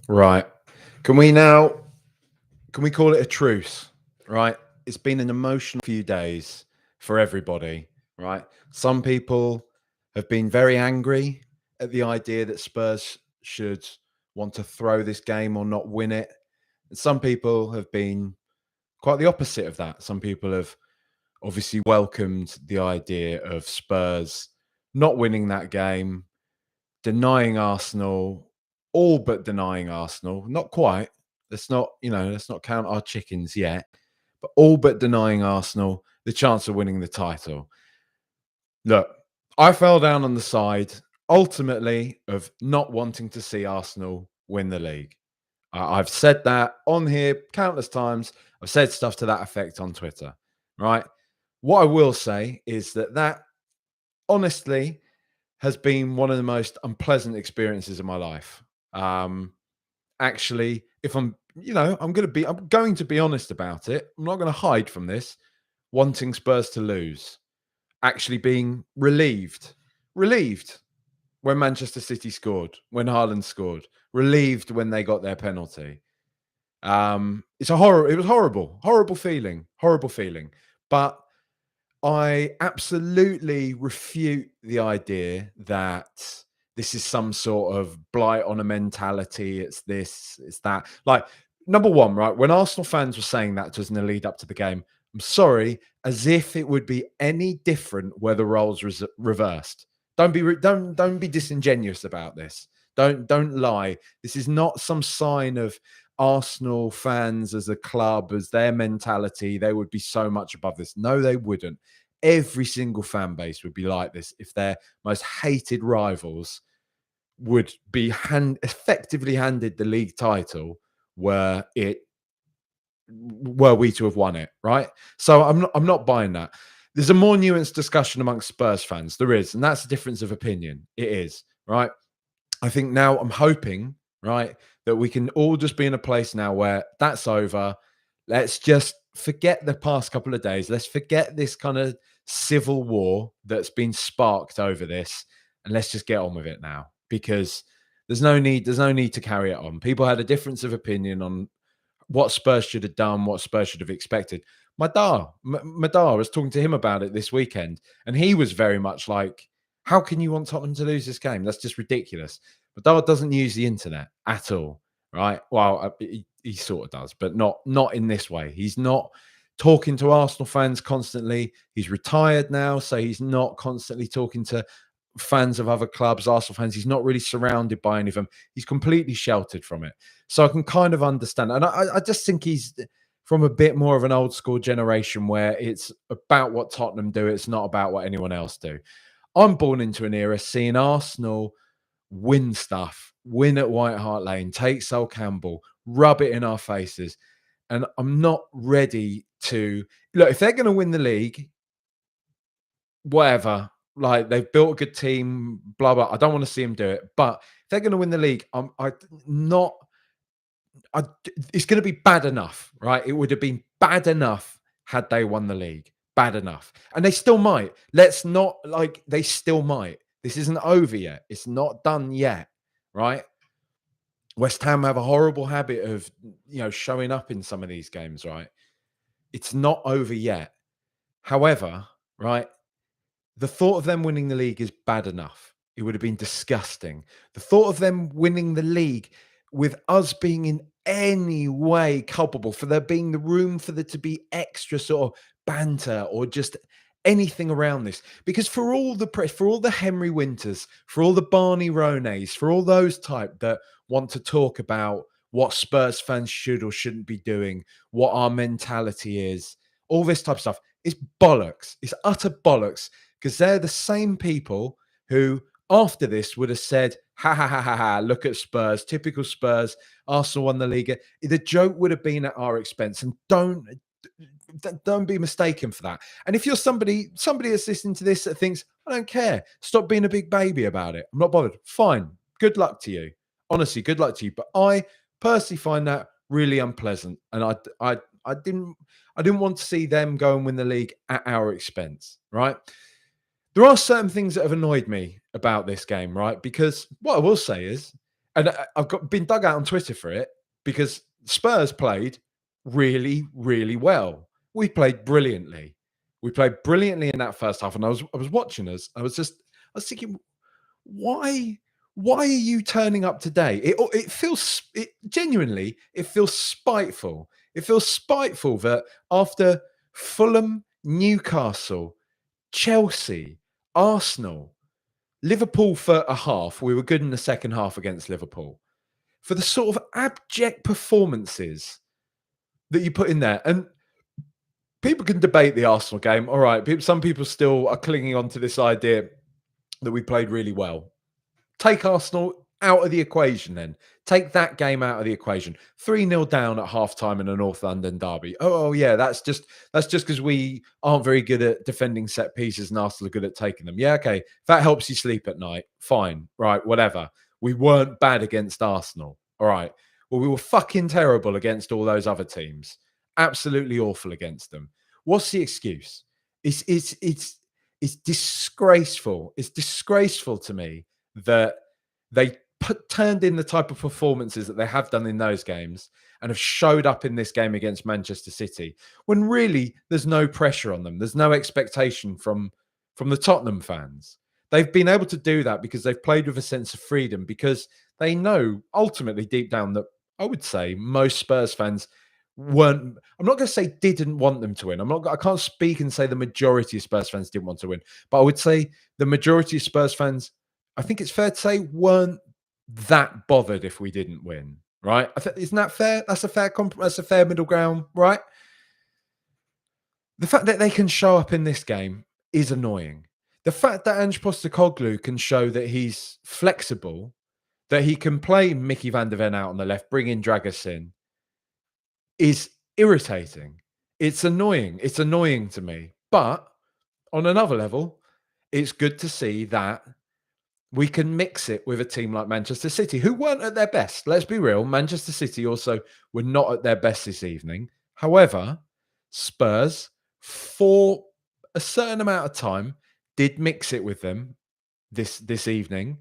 Right. Can we now can we call it a truce? Right? It's been an emotional few days for everybody, right? Some people have been very angry at the idea that Spurs should want to throw this game or not win it. And some people have been quite the opposite of that. Some people have obviously welcomed the idea of Spurs not winning that game, denying Arsenal, all but denying Arsenal, not quite. Let's not count our chickens yet, but all but denying Arsenal the chance of winning the title. Look, I fell down on the side ultimately of not wanting to see Arsenal win the league. I've said that on here countless times. I've said stuff to that effect on Twitter, right? What I will say is that honestly has been one of the most unpleasant experiences of my life. Um, Actually, if I'm going to be honest about it. I'm not going to hide from this. Wanting Spurs to lose, actually being relieved when Manchester City scored, when Haaland scored, relieved when they got their penalty. It was horrible feeling. But I absolutely refute the idea that this is some sort of blight on a mentality. It's this, it's that. Like, number one, right? When Arsenal fans were saying that to us in the lead up to the game, I'm sorry, as if it would be any different where the roles reversed. Don't be disingenuous about this. Don't lie. This is not some sign of Arsenal fans as a club, as their mentality. They would be so much above this. No, they wouldn't. Every single fan base would be like this if their most hated rivals would be effectively handed the league title were we to have won it, right? So I'm not buying that. There's a more nuanced discussion amongst Spurs fans. There is, and that's a difference of opinion. It is, right? I think now I'm hoping, right, that we can all just be in a place now where that's over. Let's just forget the past couple of days. Let's forget this kind of civil war that's been sparked over this, and let's just get on with it now because there's no need to carry it on. People had a difference of opinion on what Spurs should have done, what Spurs should have expected. Madar, I was talking to him about it this weekend, and he was very much like, how can you want Tottenham to lose this game? That's just ridiculous. Madar doesn't use the internet at all, right? Well, he sort of does, but not in this way. He's not talking to Arsenal fans constantly. He's retired now, so he's not constantly talking to fans of other clubs, Arsenal fans. He's not really surrounded by any of them. He's completely sheltered from it. So I can kind of understand. And I just think he's from a bit more of an old school generation where it's about what Tottenham do. It's not about what anyone else do. I'm born into an era seeing Arsenal win stuff, win at White Hart Lane, take Sol Campbell, rub it in our faces. And I'm not ready to look, if they're going to win the league, whatever. Like they've built a good team, blah blah. I don't want to see them do it, but if they're going to win the league, I not. I, it's going to be bad enough, right? It would have been bad enough had they won the league. Bad enough, and they still might. Let's not like they still might. This isn't over yet. It's not done yet, right? West Ham have a horrible habit of showing up in some of these games, right? It's not over yet. However, right, the thought of them winning the league is bad enough. It would have been disgusting. The thought of them winning the league with us being in any way culpable, for there being the room for there to be extra sort of banter or just anything around this. Because for all the press, for all the Henry Winters, for all the Barney Rones, for all those type that want to talk about what Spurs fans should or shouldn't be doing, what our mentality is, all this type of stuff, it's bollocks. It's utter bollocks because they're the same people who, after this, would have said, ha ha ha ha ha, look at Spurs, typical Spurs, Arsenal won the league. The joke would have been at our expense. And don't be mistaken for that. And if you're somebody that's listening to this that thinks, I don't care, stop being a big baby about it, I'm not bothered, fine, good luck to you. Honestly, good luck to you. But I personally find that really unpleasant. And I didn't want to see them go and win the league at our expense, right? There are certain things that have annoyed me about this game, right? Because what I will say is, and I've been dug out on Twitter for it because Spurs played really, really well. We played brilliantly. We played brilliantly in that first half, and I was watching us. I was thinking, why are you turning up today? It feels it genuinely. It feels spiteful. It feels spiteful that after Fulham, Newcastle, Chelsea, Arsenal, Liverpool for a half, we were good in the second half against Liverpool. For the sort of abject performances that you put in there, and people can debate the Arsenal game. All right, some people still are clinging on to this idea that we played really well. Take Arsenal out of the equation then. Take that game out of the equation. 3-0 down at halftime in a North London derby. Oh yeah, that's just because we aren't very good at defending set pieces and Arsenal are good at taking them. Yeah, okay. If that helps you sleep at night, fine. Right, whatever. We weren't bad against Arsenal. All right. Well, we were fucking terrible against all those other teams. Absolutely awful against them. What's the excuse? It's disgraceful. It's disgraceful to me that they turned in the type of performances that they have done in those games and have showed up in this game against Manchester City when really there's no pressure on them. There's no expectation from the Tottenham fans. They've been able to do that because they've played with a sense of freedom, because they know ultimately deep down that I would say most Spurs fans weren't, I'm not going to say didn't want them to win. I can't speak and say the majority of Spurs fans didn't want to win, but I would say the majority of Spurs fans, I think it's fair to say, weren't that bothered if we didn't win, right? Isn't that fair? That's a fair that's a fair middle ground, right? The fact that they can show up in this game is annoying. The fact that Ange Postecoglou can show that he's flexible, that he can play Mickey van der Ven out on the left, bring in Dragas in, is irritating. It's annoying. It's annoying to me. But on another level, it's good to see that we can mix it with a team like Manchester City, who weren't at their best. Let's be real. Manchester City also were not at their best this evening. However, Spurs, for a certain amount of time, did mix it with them this evening.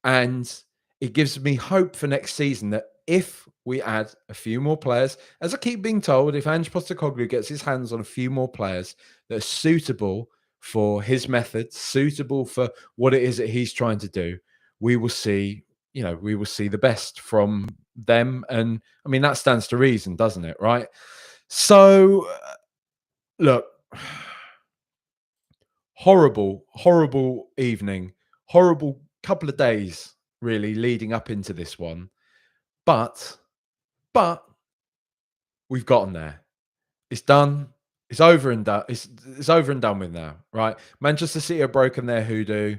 And it gives me hope for next season that if we add a few more players, as I keep being told, if Ange Postecoglou gets his hands on a few more players that are suitable for his methods, suitable for what it is that he's trying to do, we will see, we will see the best from them. And I mean, that stands to reason, doesn't it? Right. So, look, horrible evening, horrible couple of days really leading up into this one. But we've gotten there. It's done. It's over and done. It's over and done with now, right? Manchester City have broken their hoodoo.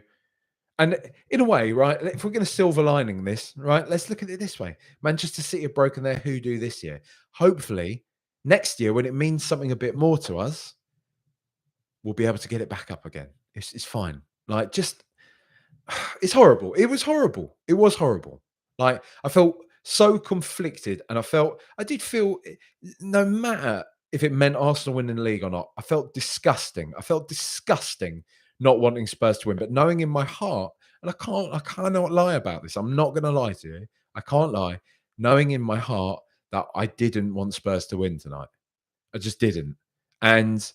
And in a way, right, if we're going to silver lining this, right, let's look at it this way. Manchester City have broken their hoodoo this year. Hopefully, next year, when it means something a bit more to us, we'll be able to get it back up again. It's fine. Like, just, it's horrible. It was horrible. It was horrible. Like, I felt so conflicted, and I did feel, no matter if it meant Arsenal winning the league or not, I felt disgusting. I felt disgusting not wanting Spurs to win, but knowing in my heart, and I cannot lie about this. I'm not going to lie to you. I can't lie. Knowing in my heart that I didn't want Spurs to win tonight. I just didn't. And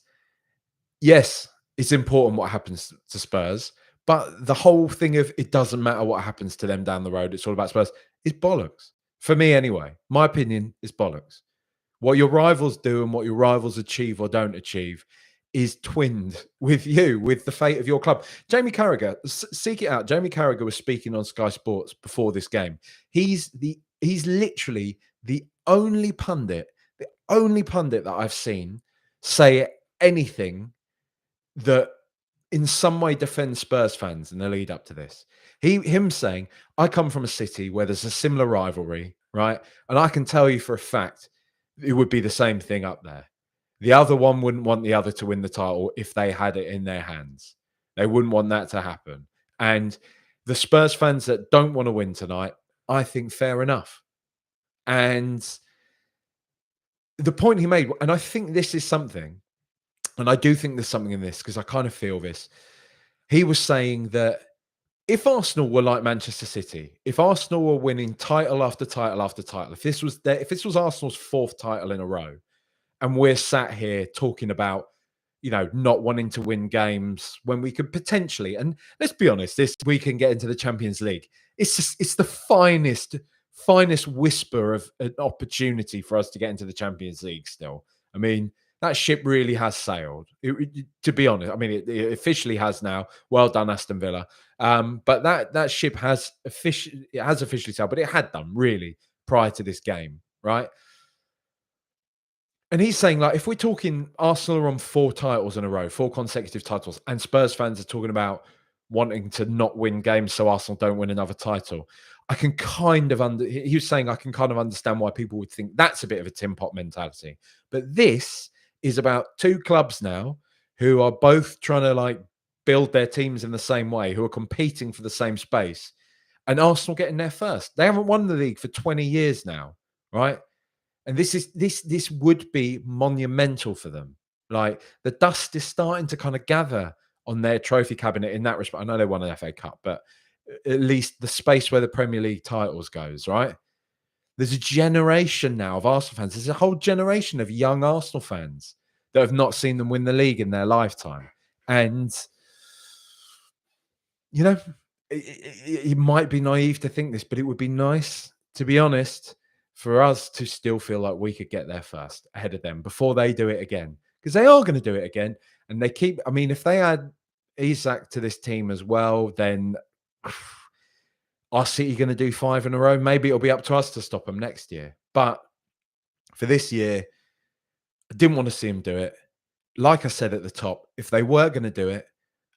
yes, it's important what happens to Spurs, but the whole thing of it doesn't matter what happens to them down the road, it's all about Spurs, is bollocks. For me, anyway. My opinion is bollocks. What your rivals do and what your rivals achieve or don't achieve is twinned with you, with the fate of your club. Jamie Carragher, seek it out. Jamie Carragher was speaking on Sky Sports before this game. He's literally the only pundit that I've seen say anything that in some way defends Spurs fans in the lead up to this. Him saying, I come from a city where there's a similar rivalry, right? And I can tell you for a fact it would be the same thing up there. The other one wouldn't want the other to win the title if they had it in their hands. They wouldn't want that to happen. And the Spurs fans that don't want to win tonight, I think fair enough. And the point he made, and I think this is something, and I do think there's something in this because I kind of feel this. He was saying that if Arsenal were like Manchester City, if Arsenal were winning title after title after title, if this was Arsenal's fourth title in a row, and we're sat here talking about, not wanting to win games when we could potentially, and let's be honest, this we can get into the Champions League. It's the finest whisper of an opportunity for us to get into the Champions League still. I mean, that ship really has sailed. To be honest, I mean, it officially has now. Well done, Aston Villa. But that ship has officially sailed, but it had done really prior to this game, right? And he's saying, like, if we're talking Arsenal are on four titles in a row, four consecutive titles, and Spurs fans are talking about wanting to not win games so Arsenal don't win another title, I can kind of he was saying I can kind of understand why people would think that's a bit of a tin pot mentality. But this is about two clubs now who are both trying to like build their teams in the same way, who are competing for the same space, and Arsenal getting there first. They haven't won the league for 20 years now, right? And this would be monumental for them. Like the dust is starting to kind of gather on their trophy cabinet in that respect. I know they won an FA Cup, but at least the space where the Premier League titles goes, right? There's a generation now of Arsenal fans. There's a whole generation of young Arsenal fans that have not seen them win the league in their lifetime. And, you know, it might be naive to think this, but it would be nice, to be honest, for us to still feel like we could get there first ahead of them before they do it again. Because they are going to do it again. And they keep, I mean, if they add Isak to this team as well, then are City going to do 5 in a row? Maybe it'll be up to us to stop them next year. But for this year, I didn't want to see them do it. Like I said at the top, if they were going to do it,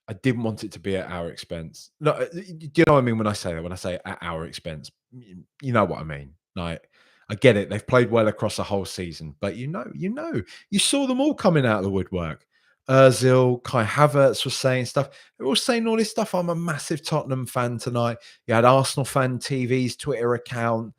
I didn't want it to be at our expense. No, do you know what I mean when I say that? When I say at our expense, you know what I mean. Like, I get it. They've played well across the whole season, but you saw them all coming out of the woodwork. Ozil, Kai Havertz was saying stuff. They're all saying all this stuff. I'm a massive Tottenham fan tonight. You had Arsenal fan TV's Twitter account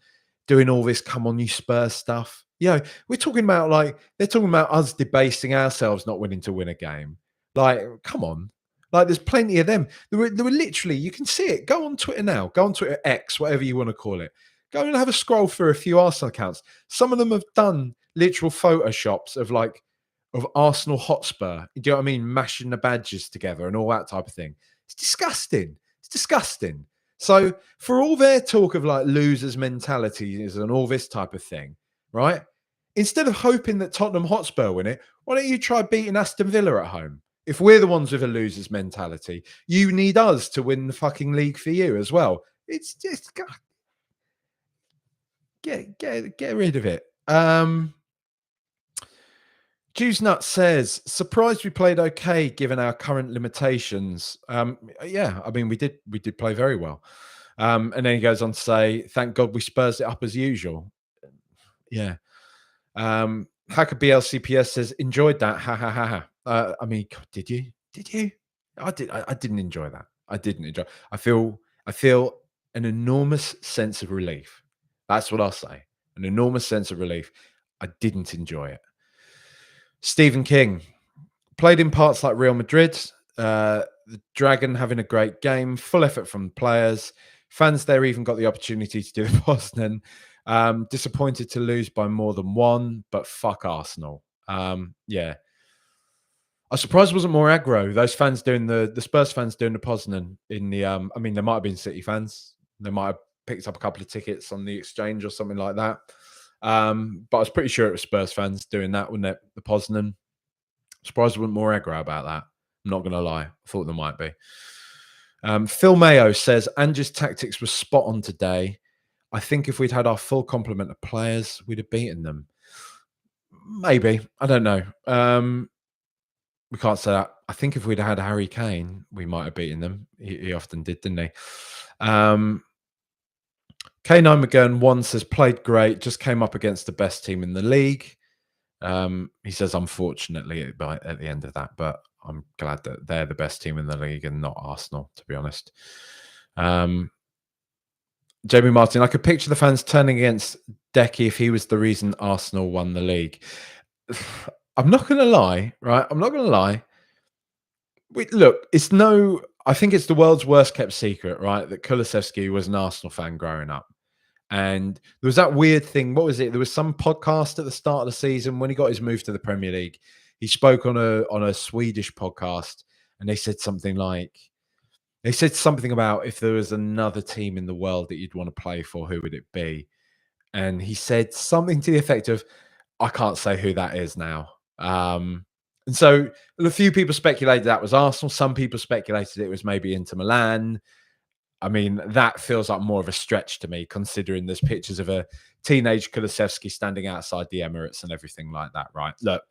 doing all this come on you Spurs stuff. We're talking about like they're talking about us debasing ourselves not winning to win a game. Like, come on. Like, there's plenty of them. There were literally, you can see it. Go on Twitter now. Go on Twitter X, whatever you want to call it. Go and have a scroll through a few Arsenal accounts. Some of them have done literal photoshops of Arsenal Hotspur. Do you know what I mean? Mashing the badges together and all that type of thing. It's disgusting. It's disgusting. So for all their talk of like losers mentalities and all this type of thing, right? Instead of hoping that Tottenham Hotspur win it, why don't you try beating Aston Villa at home? If we're the ones with a loser's mentality, you need us to win the fucking league for you as well. It's just get rid of it. Juice Nut says, surprised we played okay given our current limitations. Yeah, I mean we did play very well. And then he goes on to say, thank God we Spurs it up as usual. Yeah. Hacker BLCPS says, enjoyed that. Ha ha ha ha. I mean, did you? Did you? I did. I didn't enjoy that. I didn't enjoy. I feel an enormous sense of relief. That's what I'll say. An enormous sense of relief. I didn't enjoy it. Stephen King played in parts like Real Madrid. The Dragon having a great game. Full effort from players. Fans there even got the opportunity to do the Poznan. Disappointed to lose by more than one, but fuck Arsenal. Yeah. I'm surprised it wasn't more aggro. Those fans doing the Spurs fans doing the Poznan in the I mean, there might have been City fans. They might have picked up a couple of tickets on the exchange or something like that. But I was pretty sure it was Spurs fans doing that, wasn't it? The Poznan. Surprised there wasn't more aggro about that. I'm not gonna lie. I thought there might be. Phil Mayo says Ange's tactics were spot on today. I think if we'd had our full complement of players, we'd have beaten them. Maybe. I don't know. We can't say that. I think if we'd had Harry Kane, we might have beaten them. He often did, didn't he? K9 McGurn 1 says, played great, just came up against the best team in the league. He says, unfortunately, at the end of that, but I'm glad that they're the best team in the league and not Arsenal, to be honest. Jamie Martin, I could picture the fans turning against Decky if he was the reason Arsenal won the league. I'm not going to lie, right? I'm not going to lie. Look, it's no. I think it's the world's worst kept secret, right? That Kulusevski was an Arsenal fan growing up. And there was that weird thing. What was it? There was some podcast at the start of the season when he got his move to the Premier League. He spoke on a Swedish podcast, and they said something about if there was another team in the world that you'd want to play for, who would it be? And he said something to the effect of, "I can't say who that is now." And so a few people speculated that was Arsenal. Some people speculated it was maybe Inter Milan. I mean, that feels like more of a stretch to me, considering there's pictures of a teenage Kulusevski standing outside the Emirates and everything like that, right? Look,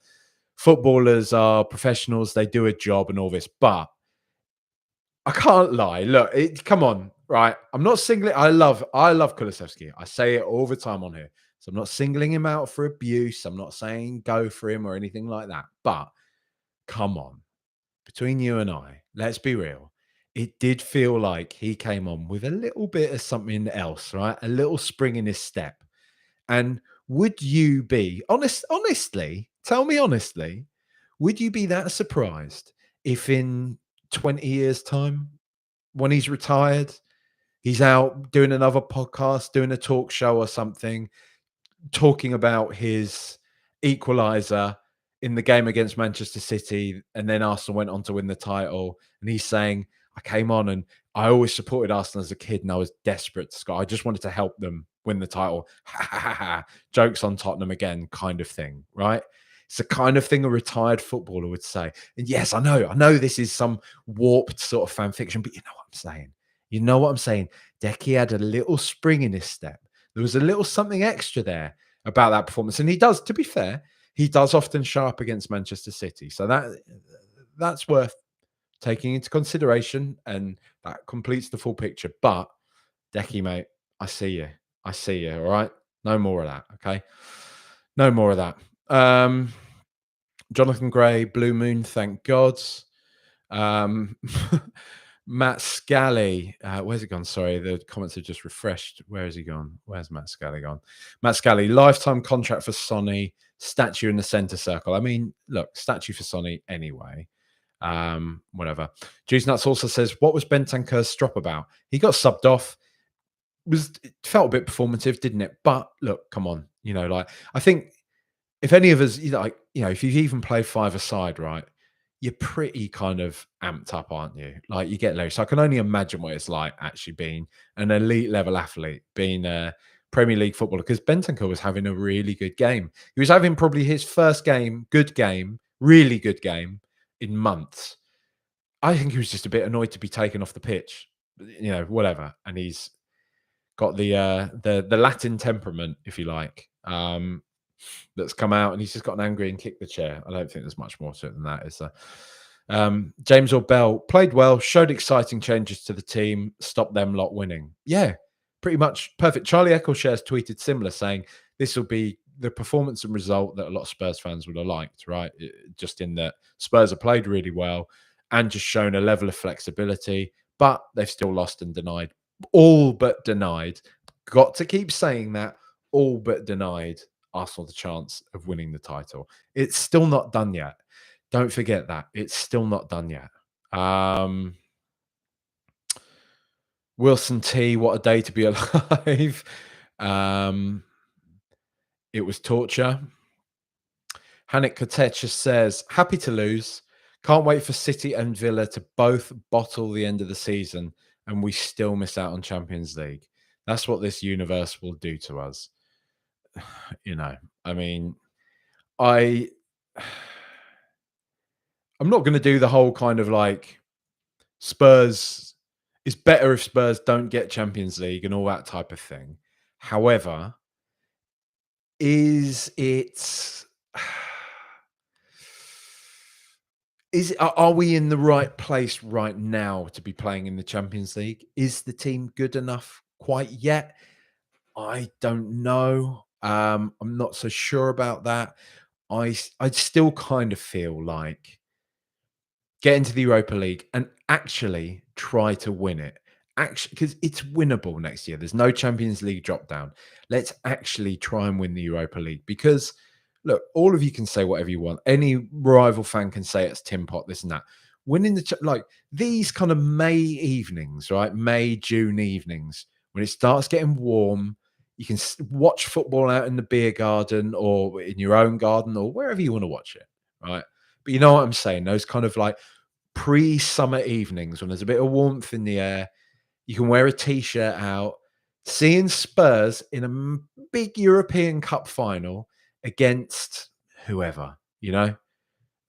footballers are professionals, they do a job and all this, but I can't lie. Look, come on, right? I'm not singling. I love Kulusevski. I say it all the time on here. So I'm not singling him out for abuse. I'm not saying go for him or anything like that. But come on, between you and I, let's be real. It did feel like he came on with a little bit of something else, right? A little spring in his step. And would you be honestly, tell me honestly, would you be that surprised if in 20 years' time, when he's retired, he's out doing another podcast, doing a talk show or something, talking about his equaliser in the game against Manchester City, and then Arsenal went on to win the title. And he's saying, I came on and I always supported Arsenal as a kid and I was desperate to score. I just wanted to help them win the title. Ha ha ha ha. Jokes on Tottenham again, kind of thing, right? It's the kind of thing a retired footballer would say. And yes, I know this is some warped sort of fan fiction, but you know what I'm saying. You know what I'm saying? Decky had a little spring in his step. There was a little something extra there about that performance. And he does, to be fair, he does often show up against Manchester City. So that's worth taking into consideration, and that completes the full picture. But Decky, mate, I see you. I see you. All right. No more of that. Okay. No more of that. Jonathan Gray, Blue Moon, thank God. Um, Matt Scally, where's he gone? Sorry, the comments have just refreshed. Where has he gone? Where's Matt Scally gone? Matt Scally, lifetime contract for Sonny, statue in the centre circle. I mean, look, statue for Sonny anyway. Whatever. Juice Nuts also says, what was Bentancur's strop about? He got subbed off. It felt a bit performative, didn't it? But look, come on, like I think if any of us, if you've even played five-a-side, right, you're pretty kind of amped up, aren't you? Like you get loose. So I can only imagine what it's like actually being an elite level athlete, being a Premier League footballer, because Bentancur was having a really good game. He was having probably his first good game, really good game in months. I think he was just a bit annoyed to be taken off the pitch, whatever. And he's got the Latin temperament, if you like, that's come out, and he's just gotten angry and kicked the chair. I don't think there's much more to it than that, is there? James Orbell played well, showed exciting changes to the team, stopped them lot winning. Yeah, pretty much perfect. Charlie Eccleshare's tweeted similar, saying this will be the performance and result that a lot of Spurs fans would have liked, right? Just in that Spurs have played really well and just shown a level of flexibility, but they've still lost and denied. All but denied. Got to keep saying that. All but denied Arsenal the chance of winning the title. It's still not done yet. Don't forget that. It's still not done yet. Wilson T, what a day to be alive. It was torture. Hanik Kotecha says, happy to lose. Can't wait for City and Villa to both bottle the end of the season and we still miss out on Champions League. That's what this universe will do to us. I mean, I'm not going to do the whole kind of like Spurs. It's better if Spurs don't get Champions League and all that type of thing. However, are we in the right place right now to be playing in the Champions League? Is the team good enough quite yet? I don't know. I'm not so sure about that. I still kind of feel like get into the Europa League and actually try to win it. Actually, because it's winnable next year. There's no Champions League drop down. Let's actually try and win the Europa League, because look, all of you can say whatever you want. Any rival fan can say it's Tim Pot, this and that. winning like these kind of May evenings, right? May, June evenings, when it starts getting warm, you can watch football out in the beer garden or in your own garden or wherever you want to watch it, right? But you know what I'm saying? Those kind of like pre-summer evenings when there's a bit of warmth in the air, you can wear a t-shirt out, seeing Spurs in a big European Cup final against whoever,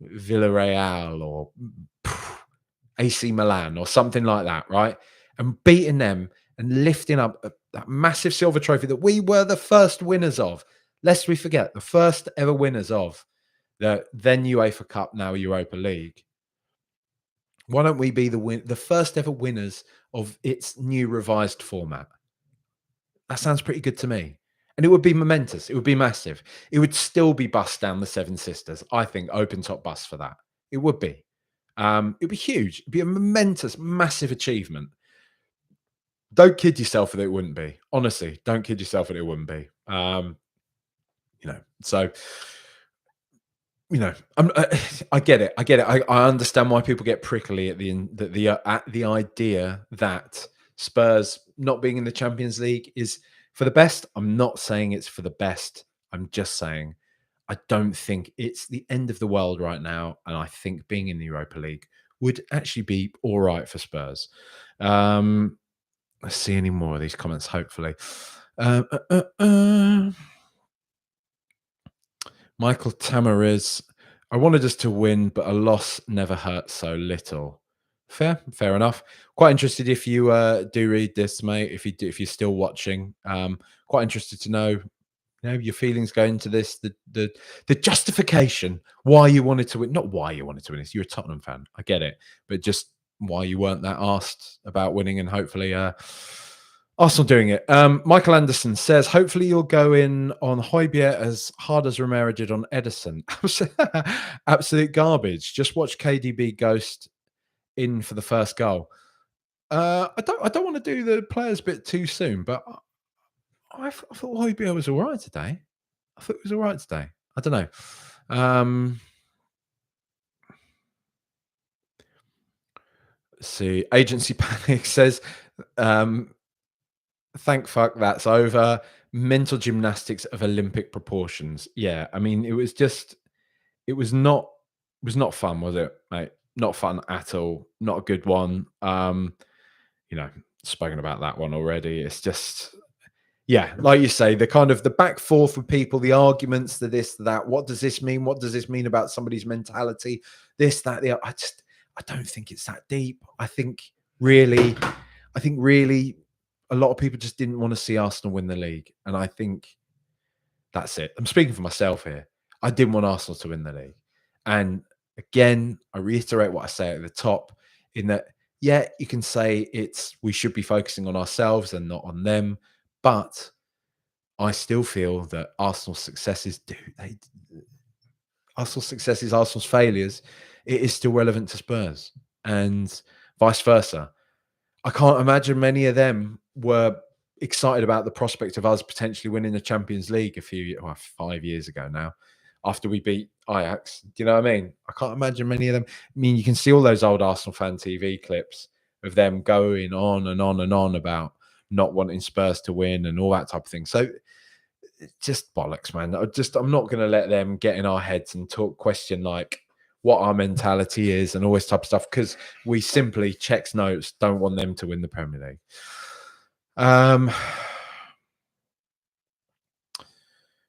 Villarreal or AC Milan or something like that, right? And beating them and lifting up that massive silver trophy that we were the first winners of. Lest we forget, the first ever winners of the then UEFA Cup, now Europa League. Why don't we be the first ever winners of its new revised format? That sounds pretty good to me. And it would be momentous. It would be massive. It would still be bust down the Seven Sisters. I think open top bus for that. It would be. It'd be huge. It'd be a momentous, massive achievement. Don't kid yourself that it wouldn't be. Honestly, don't kid yourself that it wouldn't be. So I get it. I get it. I understand why people get prickly at the idea that Spurs not being in the Champions League is for the best. I'm not saying it's for the best. I'm just saying I don't think it's the end of the world right now, and I think being in the Europa League would actually be all right for Spurs. Let's see any more of these comments. Hopefully. Uh, uh, uh, uh. Michael Tamariz, I wanted us to win, but a loss never hurts so little. Fair enough. Quite interested if you do read this, mate. If you're still watching, quite interested to know, your feelings going into this, the justification why you wanted to win. Not why you wanted to win this. You're a Tottenham fan. I get it, but just why you weren't that asked about winning, and hopefully, Arsenal doing it. Michael Anderson says, hopefully you'll go in on Højbjerg as hard as Romero did on Edison. Absolute garbage. Just watch KDB ghost in for the first goal. I don't want to do the players bit too soon, but I thought Højbjerg was all right today. I thought it was all right today. I don't know. Let's see. Agency Panic says, thank fuck that's over. Mental gymnastics of Olympic proportions. Yeah, I mean, it was not fun, was it, mate? Not fun at all. Not a good one. Spoken about that one already. It's just, yeah, like you say, the kind of the back forth with people, the arguments, the this, that. What does this mean? What does this mean about somebody's mentality? This, that, the. I don't think it's that deep. Really, a lot of people just didn't want to see Arsenal win the league, and I think that's it. I'm speaking for myself here. I didn't want Arsenal to win the league, and again, I reiterate what I say at the top, in that, yeah, you can say we should be focusing on ourselves and not on them, but I still feel that Arsenal's successes Arsenal's failures, it is still relevant to Spurs, and vice versa. I can't imagine many of them were excited about the prospect of us potentially winning the Champions League 5 years ago now, after we beat Ajax. Do you know what I mean? I can't imagine many of them. I mean, you can see all those old Arsenal fan TV clips of them going on and on and on about not wanting Spurs to win and all that type of thing. So it's just bollocks, man. I'm not going to let them get in our heads and question like what our mentality is and all this type of stuff, because we simply, checks notes, don't want them to win the Premier League.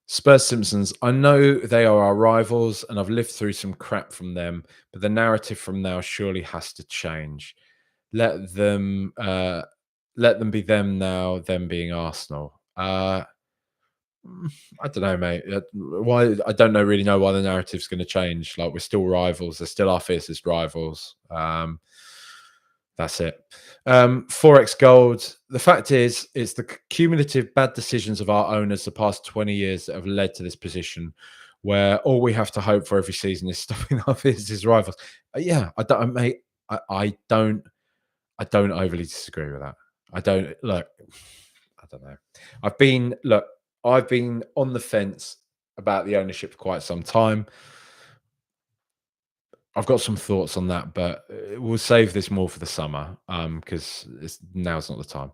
Spurs Simpsons, I know they are our rivals and I've lived through some crap from them, but the narrative from now surely has to change. Let them be them now, them being Arsenal. I don't know, mate. Why? I don't really know why the narrative's going to change. Like, we're still rivals. They're still our fiercest rivals. That's it. Forex Gold. The fact is, it's the cumulative bad decisions of our owners the past 20 years that have led to this position, where all we have to hope for every season is stopping our fiercest rivals. Yeah, I don't, mate. I don't overly disagree with that. I don't look. I don't know. I've been on the fence about the ownership for quite some time. I've got some thoughts on that, but we'll save this more for the summer because now's not the time.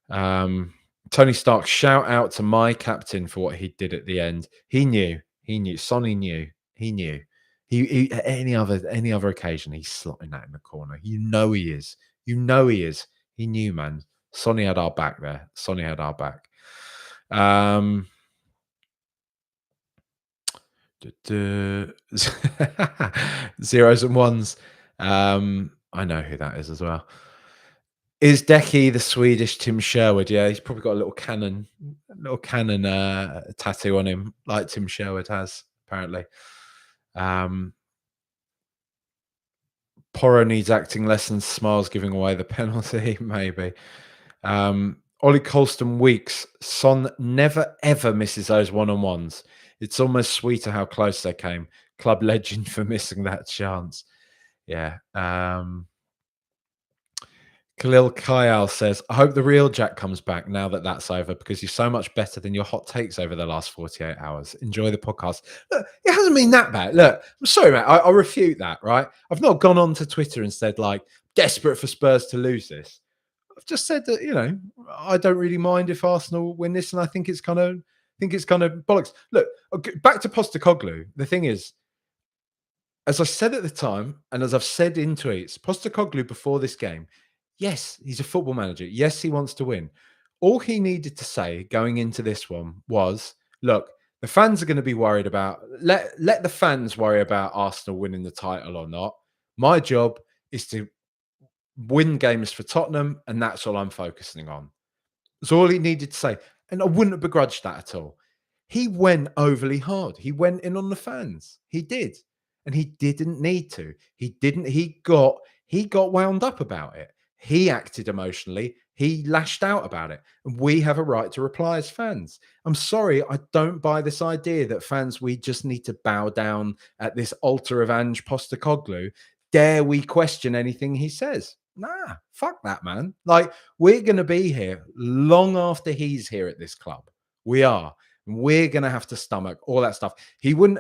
Um, Tony Stark, shout out to my captain for what he did at the end. He knew. He knew. Sonny knew. He knew. He at any other occasion, he's slotting that in the corner. You know he is. You know he is. He knew, man. Sonny had our back there. Sonny had our back. Um, Zeros and ones. I know who that is as well. Is Decky the Swedish Tim Sherwood? Yeah, he's probably got a little cannon tattoo on him, like Tim Sherwood has, apparently. Um, Porro needs acting lessons, Smiles giving away the penalty, maybe. Ollie Colston Weeks, Son never ever misses those one-on-ones. It's almost sweeter how close they came. Club legend for missing that chance. Yeah. Khalil Kayal says, I hope the real Jack comes back now that that's over because you're so much better than your hot takes over the last 48 hours. Enjoy the podcast. Look, it hasn't been that bad. Look, I'm sorry, mate. I refute that, right? I've not gone on to Twitter and said, like, desperate for Spurs to lose this. I've just said that, I don't really mind if Arsenal win this, and I think it's kind of bollocks. Look, back to Postecoglou. The thing is, as I said at the time, and as I've said in tweets, Postecoglou before this game, yes, he's a football manager. Yes, he wants to win. All he needed to say going into this one was, look, the fans are going to be worried about, let the fans worry about Arsenal winning the title or not. My job is to win games for Tottenham, and that's all I'm focusing on. That's all he needed to say. And I wouldn't have begrudged that at all. He went overly hard. He went in on the fans. He did. And he didn't need to. He didn't. He got wound up about it. He acted emotionally. He lashed out about it. And we have a right to reply as fans. I'm sorry, I don't buy this idea that fans, we just need to bow down at this altar of Ange Postecoglou. Dare we question anything he says? Nah, fuck that, man. Like, we're going to be here long after he's here at this club. We are. We're going to have to stomach all that stuff. He wouldn't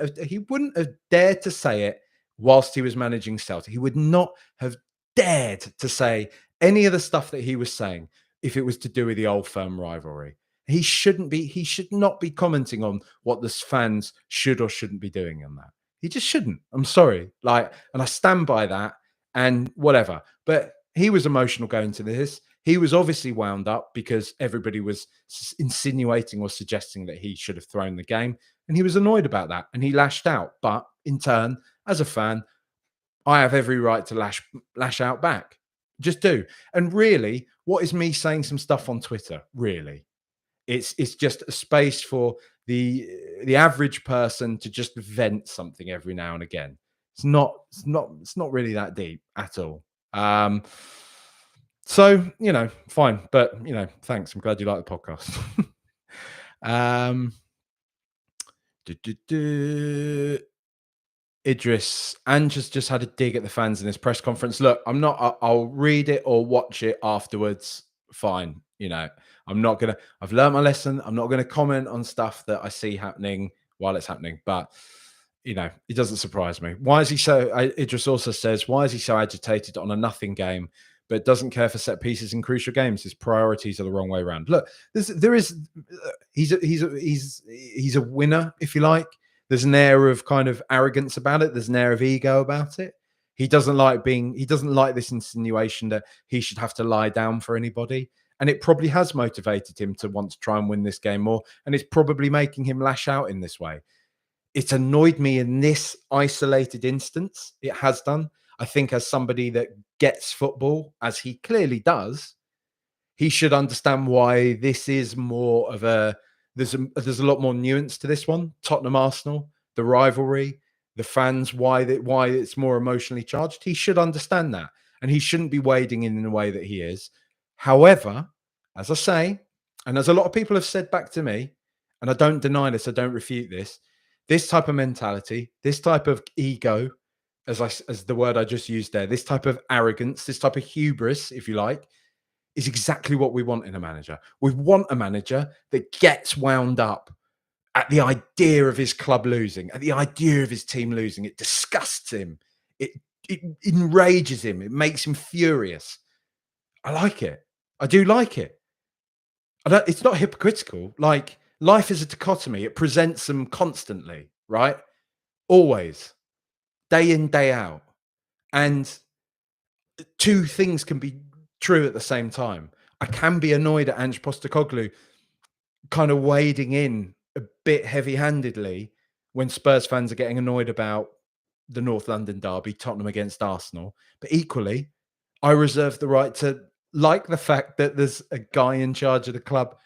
have dared to say it whilst he was managing Celtic. He would not have dared to say any of the stuff that he was saying if it was to do with the old firm rivalry. He should not be commenting on what the fans should or shouldn't be doing on that. He just shouldn't. I'm sorry. And I stand by that and whatever. But he was emotional going to this. He was obviously wound up because everybody was insinuating or suggesting that he should have thrown the game. And he was annoyed about that and he lashed out. But in turn, as a fan, I have every right to lash out back. Just do. And really, what is me saying some stuff on Twitter? Really, it's just a space for the average person to just vent something every now and again. It's not really that deep at all. So fine, but thanks. I'm glad you like the podcast. um, du- du- du. Idris, Ange has just had a dig at the fans in this press conference. Look, I'll read it or watch it afterwards. Fine. I'm not going to, I've learned my lesson. I'm not going to comment on stuff that I see happening while it's happening, but it doesn't surprise me. Why is he so, Idris also says, why is he so agitated on a nothing game, but doesn't care for set pieces in crucial games? His priorities are the wrong way around. Look, he's a winner, if you like. There's an air of kind of arrogance about it. There's an air of ego about it. He doesn't like this insinuation that he should have to lie down for anybody. And it probably has motivated him to want to try and win this game more. And it's probably making him lash out in this way. It's annoyed me in this isolated instance. It has done. I think as somebody that gets football, as he clearly does, he should understand why this is more of there's a lot more nuance to this one. Tottenham Arsenal, the rivalry, the fans, why it's more emotionally charged. He should understand that, and he shouldn't be wading in the way that he is. However, as I say, and as a lot of people have said back to me, and I don't deny this, I don't refute this type of mentality, this type of ego, as the word I just used there, this type of arrogance, this type of hubris, if you like, is exactly what we want in a manager. We want a manager that gets wound up at the idea of his club losing, at the idea of his team losing. It disgusts him. It it enrages him. It makes him furious. I like it. I do like it. It's not hypocritical. Like life is a dichotomy. It presents them constantly, right? Always, day in, day out. And two things can be true at the same time. I can be annoyed at Ange Postecoglou kind of wading in a bit heavy-handedly when Spurs fans are getting annoyed about the North London derby, Tottenham against Arsenal. But equally, I reserve the right to like the fact that there's a guy in charge of the club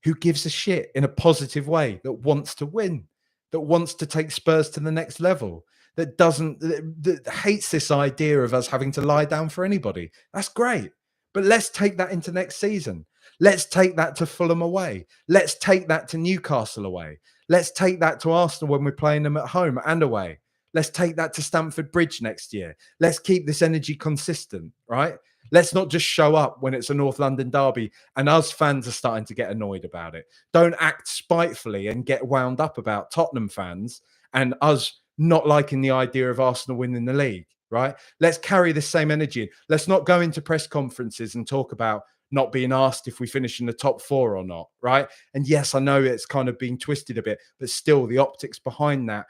who gives a shit in a positive way, that wants to win, that wants to take Spurs to the next level, that hates this idea of us having to lie down for anybody. That's great. But let's take that into next season. Let's take that to Fulham away. Let's take that to Newcastle away. Let's take that to Arsenal when we're playing them at home and away. Let's take that to Stamford Bridge next year. Let's keep this energy consistent, right? Let's not just show up when it's a North London derby and us fans are starting to get annoyed about it. Don't act spitefully and get wound up about Tottenham fans and us not liking the idea of Arsenal winning the league, right? Let's carry the same energy. Let's not go into press conferences and talk about not being asked if we finish in the top four or not, right? And yes, I know it's kind of been twisted a bit, but still the optics behind that,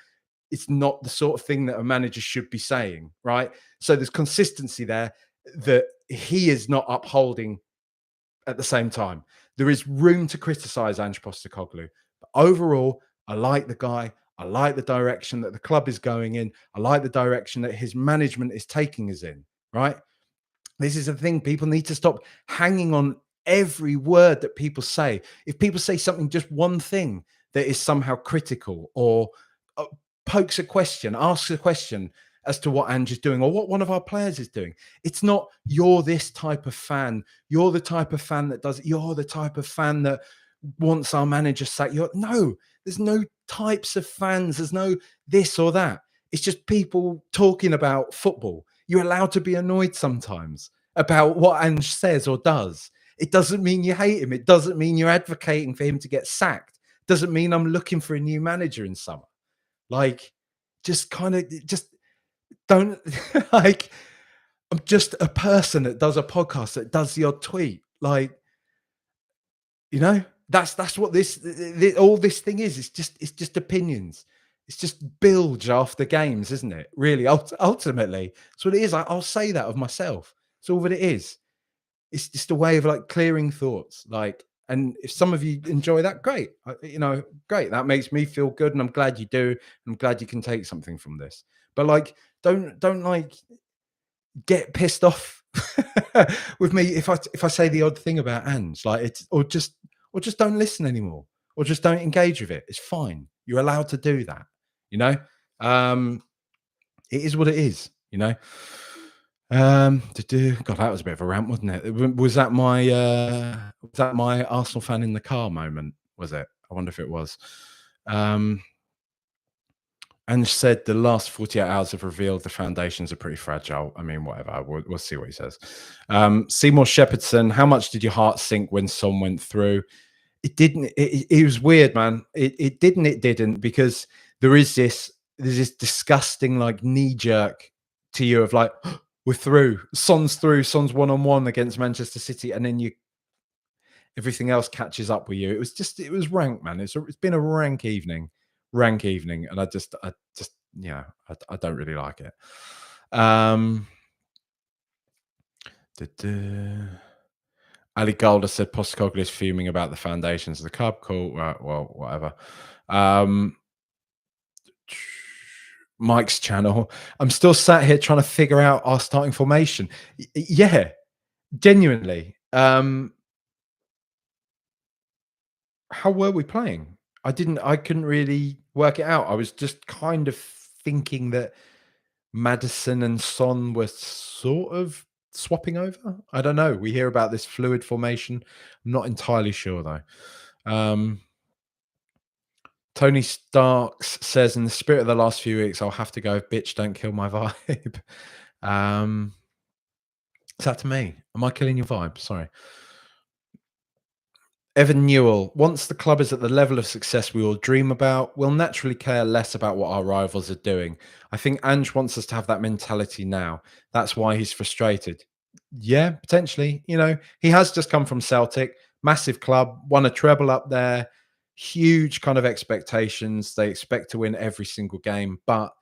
it's not the sort of thing that a manager should be saying, right? So there's consistency there that he is not upholding at the same time. There is room to criticize Ange Postecoglou. But overall, I like the guy. I like the direction that the club is going in. I like the direction that his management is taking us in, right? This is a thing. People need to stop hanging on every word that people say. If people say something, just one thing that is somehow critical or pokes a question, asks a question as to what Ange is doing or what one of our players is doing. It's not, you're this type of fan. You're the type of fan that does it. You're the type of fan that wants our manager sacked. No, there's no types of fans. There's no this or that. It's just people talking about football. You're allowed to be annoyed sometimes about what Ange says or does. It doesn't mean you hate him. It doesn't mean you're advocating for him to get sacked. It doesn't mean I'm looking for a new manager in summer. Like, just don't like, I'm just a person that does a podcast, that does the odd tweet. Like, that's what all this thing is. It's just opinions. It's just bilge after games, isn't it? Really, ultimately, that's what it is. I'll say that of myself. It's all that it is. It's just a way of like clearing thoughts. Like, and if some of you enjoy that, great. Great. That makes me feel good, and I'm glad you do. I'm glad you can take something from this. But like, don't like get pissed off with me if I say the odd thing about Ange. Like, it's or just don't listen anymore, or just don't engage with it. It's fine. You're allowed to do that. You know, it is what it is. God, that was a bit of a rant, wasn't it? Was that my Arsenal fan in the car moment? Was it? I wonder if it was. And said the last 48 hours have revealed the foundations are pretty fragile. I mean, whatever. We'll see what he says. Seymour Shepherdson, how much did your heart sink when Son went through? It didn't. It was weird, man. It didn't. It didn't, because there's this disgusting like knee jerk to you of like, we're through. Son's through. Son's 1-on-1 against Manchester City, and then everything else catches up with you. It was rank, man. It's been a rank evening, and I don't really like it. Ali Golder said Postecoglou is fuming about the foundations of the club. Cool. Right, well, whatever. Mike's channel. I'm still sat here trying to figure out our starting formation. Yeah, genuinely. How were we playing? I couldn't really work it out. I was just kind of thinking that Maddison and Son were sort of swapping over. I don't know. We hear about this fluid formation. I'm not entirely sure though. Tony Starks says, in the spirit of the last few weeks, I'll have to go if bitch don't kill my vibe. Is that to me? Am I killing your vibe? Sorry. Evan Newell, once the club is at the level of success we all dream about, we'll naturally care less about what our rivals are doing. I think Ange wants us to have that mentality now. That's why he's frustrated. Yeah, potentially. He has just come from Celtic, massive club, won a treble up there, huge kind of expectations. They expect to win every single game, but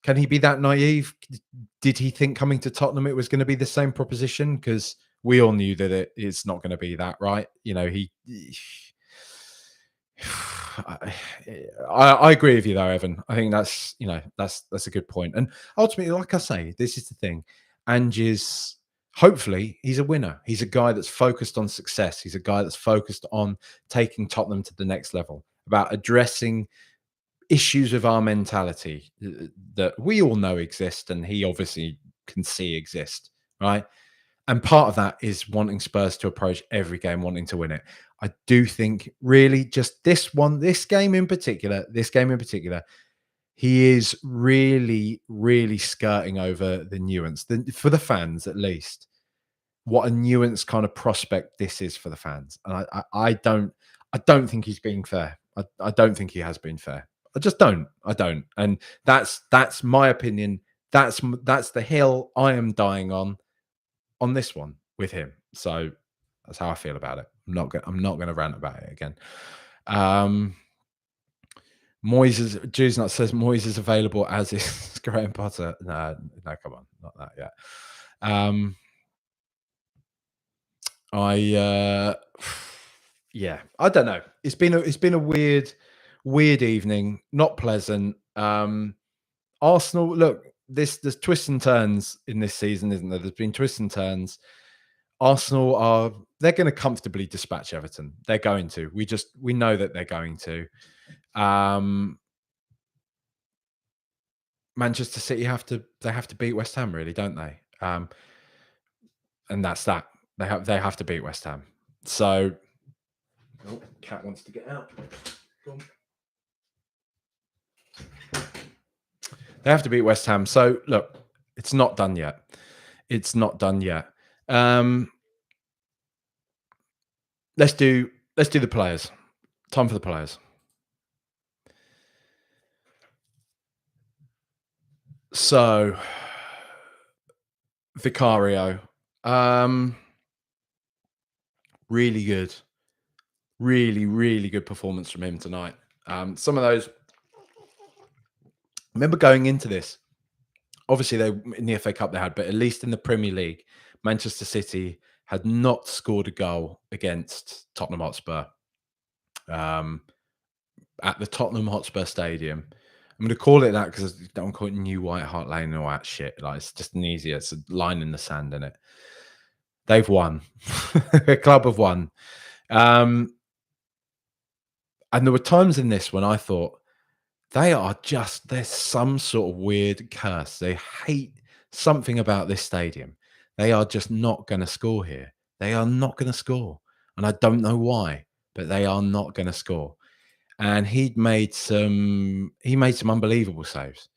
can he be that naive? Did he think coming to Tottenham it was going to be the same proposition? Because we all knew that it's not going to be that, right? I, I agree with you though, Evan. I think that's a good point. And ultimately, like I say, this is the thing. Ange is hopefully he's a winner. He's a guy that's focused on success. He's a guy that's focused on taking Tottenham to the next level, about addressing issues of our mentality that we all know exist and he obviously can see exist, right? And part of that is wanting Spurs to approach every game wanting to win it. I do think really just this game in particular, he is really, really skirting over the nuance. For the fans, at least, what a nuanced kind of prospect this is for the fans. And I don't think he's being fair. I don't think he has been fair. I just don't. I don't. And that's my opinion. That's the hill I am dying on this one with him. So that's how I feel about it. I'm not going to rant about it again. Juice says Moyes is available as is Graham Potter. No, no, come on, not that yet. Yeah, I don't know. It's been a weird evening, not pleasant. Arsenal, look, there's twists and turns in this season, isn't there? There's been twists and turns. Arsenal they're going to comfortably dispatch Everton. They're going to. We know that they're going to. Manchester City have to beat West Ham, really, don't they? And that's that. They have to beat West Ham. So, cat wants to get out. They have to beat West Ham. So, look, it's not done yet. It's not done yet. Let's do the players. Time for the players. So, Vicario, really good, really, really good performance from him tonight. Some of those. I remember going into this. Obviously, they in the FA Cup they had, but at least in the Premier League, Manchester City had not scored a goal against Tottenham Hotspur at the Tottenham Hotspur Stadium. I'm going to call it that because I don't call it New White Hart Lane and all that shit. Like it's just it's a line in the sand, in it. They've won. A club have won. And there were times in this when I thought there's some sort of weird curse. They hate something about this stadium. They are just not going to score here. They are not going to score. And I don't know why, but they are not going to score. And he made some unbelievable saves.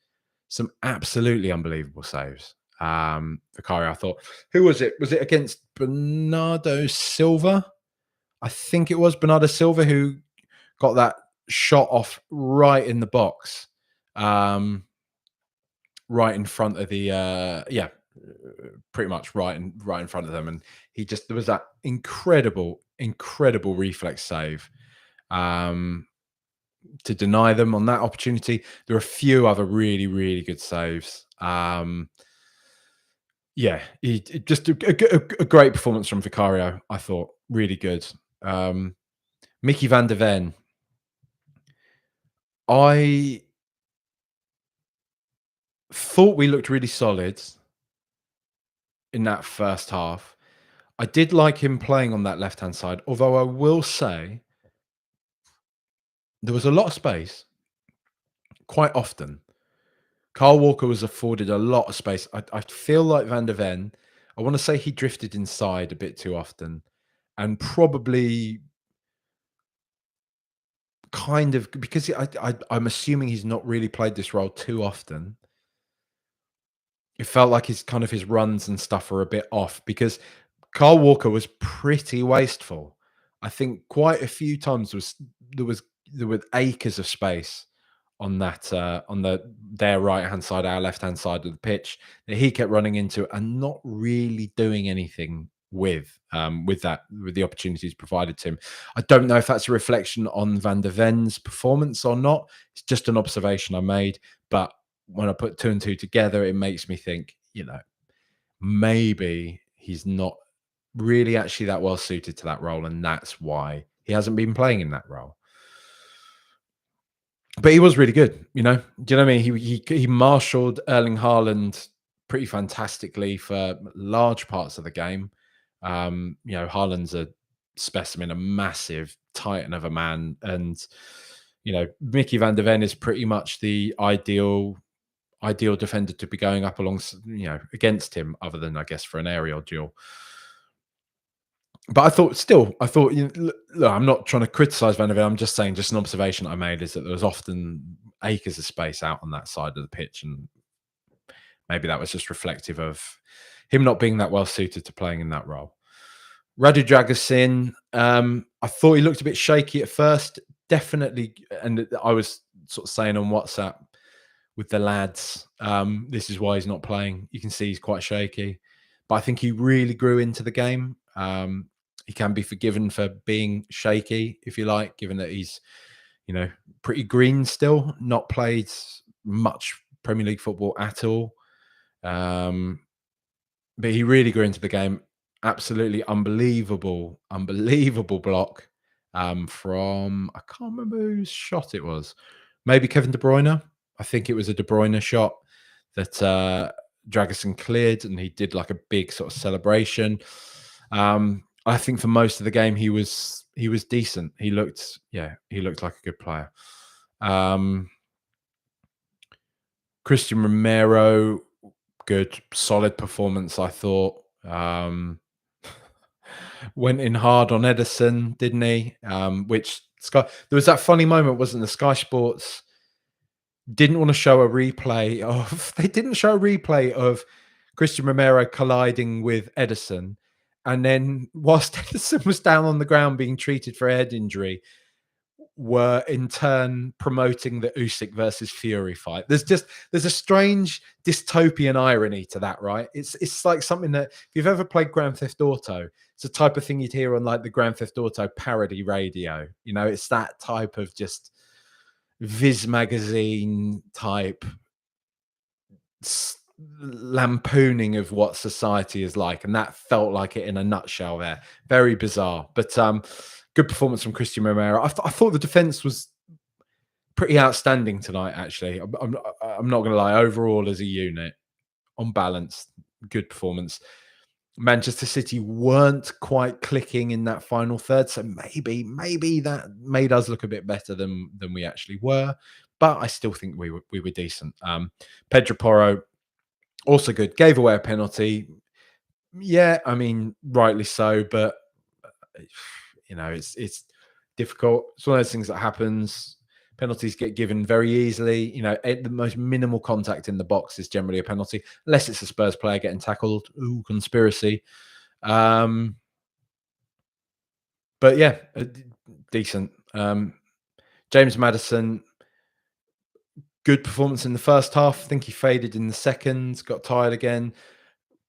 Some absolutely unbelievable saves. Vicario, I thought, who was it? Was it against Bernardo Silva? I think it was Bernardo Silva who got that shot off right in the box, right in front of the pretty much right in front of them, and there was that incredible reflex save to deny them on that opportunity. There are a few other really, really good saves. Just a great performance from Vicario. I thought really good. Mickey van der Ven. I thought we looked really solid in that first half. I did like him playing on that left-hand side, although I will say there was a lot of space quite often. Kyle Walker was afforded a lot of space. I feel like Van der Ven, I want to say he drifted inside a bit too often and probably kind of because I'm assuming he's not really played this role too often. It felt like his runs and stuff are a bit off because Kyle Walker was pretty wasteful. I think quite a few times there was there were acres of space on that on their right hand side, our left hand side of the pitch that he kept running into and not really doing anything with the opportunities provided to him. I don't know if that's a reflection on Van der Ven's performance or not. It's just an observation I made, but when I put two and two together, it makes me think, maybe he's not really actually that well suited to that role, and that's why he hasn't been playing in that role. But he was really good, you know? Do you know what I mean? He marshaled Erling Haaland pretty fantastically for large parts of the game. Haaland's a specimen, a massive titan of a man, and Mickey van der Ven is pretty much the ideal defender to be going up against him, other than I guess for an aerial duel. But I thought, look, I'm not trying to criticize Van der Ven. I'm just saying, just an observation I made is that there was often acres of space out on that side of the pitch, and maybe that was just reflective of him not being that well suited to playing in that role. Radu Dragusin, I thought he looked a bit shaky at first, definitely, and I was sort of saying on WhatsApp with the lads, this is why he's not playing. You can see he's quite shaky, but I think he really grew into the game. He can be forgiven for being shaky, if you like, given that he's, pretty green still, not played much Premier League football at all. But he really grew into the game. Absolutely unbelievable block from, I can't remember whose shot it was. Maybe Kevin De Bruyne. I think it was a De Bruyne shot that Dragusin cleared, and he did like a big sort of celebration. I think for most of the game he was decent. He looked like a good player. Christian Romero, good, solid performance, I thought. Went in hard on Edison, didn't he? Which there was that funny moment, wasn't there? Sky Sports didn't want to show a replay of they didn't show a replay of Christian Romero colliding with Edison. And then whilst Edison was down on the ground being treated for a head injury, were in turn promoting the Usyk versus Fury fight. There's a strange dystopian irony to that, right? It's like something that, if you've ever played Grand Theft Auto, it's the type of thing you'd hear on like the Grand Theft Auto parody radio. It's that type of just Viz magazine type lampooning of what society is like, and that felt like it in a nutshell there. Very bizarre, but good performance from Christian Romero. I thought the defense was pretty outstanding tonight, actually. I'm not going to lie. Overall, as a unit, on balance, good performance. Manchester City weren't quite clicking in that final third, so maybe that made us look a bit better than we actually were. But I still think we were decent. Pedro Porro, also good. Gave away a penalty. Yeah, I mean, rightly so, but it's difficult. It's one of those things that happens. Penalties get given very easily. The most minimal contact in the box is generally a penalty, unless it's a Spurs player getting tackled. Ooh, conspiracy. But yeah, decent. James Maddison, good performance in the first half. I think he faded in the second, got tired again.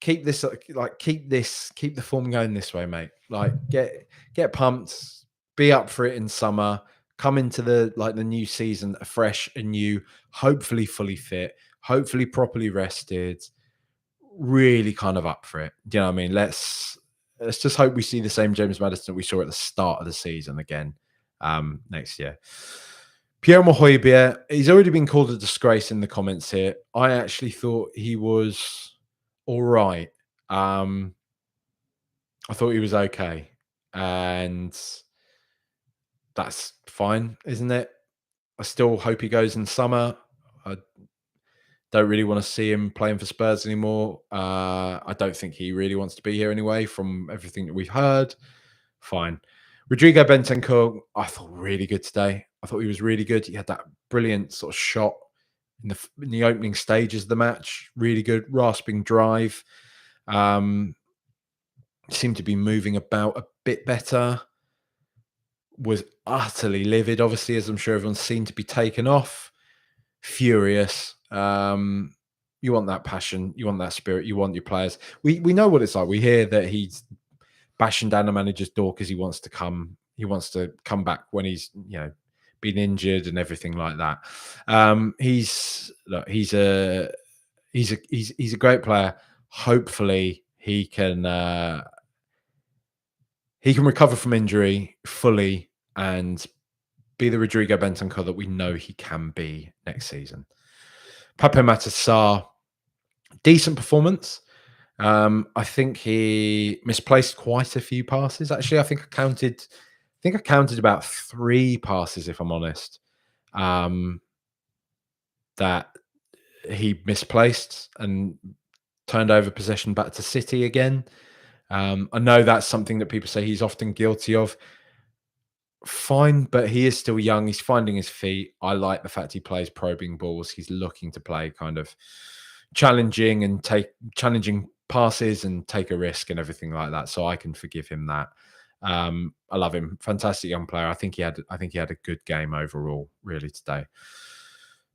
Keep the form going this way, mate. Like, get pumped, be up for it in summer, come into the new season fresh and new, hopefully fully fit, hopefully properly rested, really kind of up for it. Do you know what I mean? Let's just hope we see the same James Maddison that we saw at the start of the season again next year. Pierre Mohoybier, he's already been called a disgrace in the comments here. I actually thought he was all right. I thought he was okay, and that's fine, isn't it? I still hope he goes in summer. I don't really want to see him playing for Spurs anymore. I don't think he really wants to be here anyway, from everything that we've heard. Fine. Rodrigo Bentancur, I thought really good today. I thought he was really good. He had that brilliant sort of shot in the opening stages of the match. Really good, rasping drive. Seemed to be moving about a bit better. was utterly livid, obviously, as I'm sure everyone's seen, to be taken off. Furious. You want that passion, you want that spirit, you want your players. We know what it's like. We hear that he's bashing down the manager's door because he wants to come back when he's, been injured and everything like that. He's look, he's a great player. Hopefully he can recover from injury fully and be the Rodrigo Bentancur that we know he can be next season. Pape Matar, decent performance. I think he misplaced quite a few passes. Actually, I counted about 3 passes, if I'm honest, um, that he misplaced and turned over possession back to City again. I know that's something that people say he's often guilty of. Fine, but he is still young. He's finding his feet. I like the fact he plays probing balls. He's looking to play kind of take challenging passes and take a risk and everything like that. So I can forgive him that. I love him. Fantastic young player. I think he had a good game overall, really, today.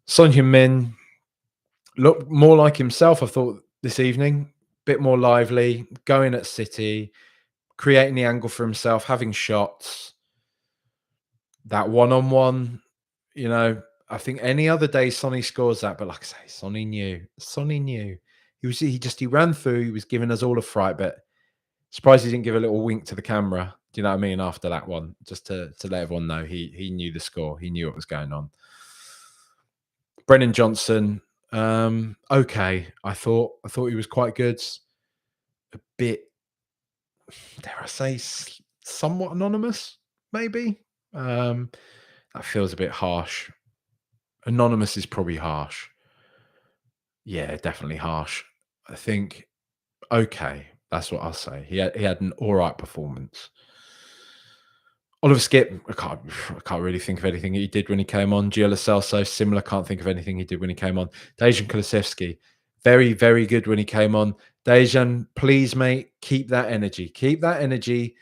Son Heung-min looked more like himself, I thought, this evening. Bit more lively, going at City, creating the angle for himself, having shots. That one-on-one, I think any other day Sonny scores that, but like I say, Sonny knew. Sonny knew. He ran through, he was giving us all a fright, but surprised he didn't give a little wink to the camera. Do you know what I mean? After that one, just to let everyone know he knew the score. He knew what was going on. Brennan Johnson, okay. I thought he was quite good. A bit, dare I say, somewhat anonymous, maybe. That feels a bit harsh. Anonymous is probably harsh. Yeah, definitely harsh. I think, okay, that's what I'll say. He had an all right performance. Oliver Skip, I can't really think of anything he did when he came on. Gio Lo Celso, similar, can't think of anything he did when he came on. Dejan Kulusevski, very, very good when he came on. Dejan, please, mate, keep that energy. Keep that energy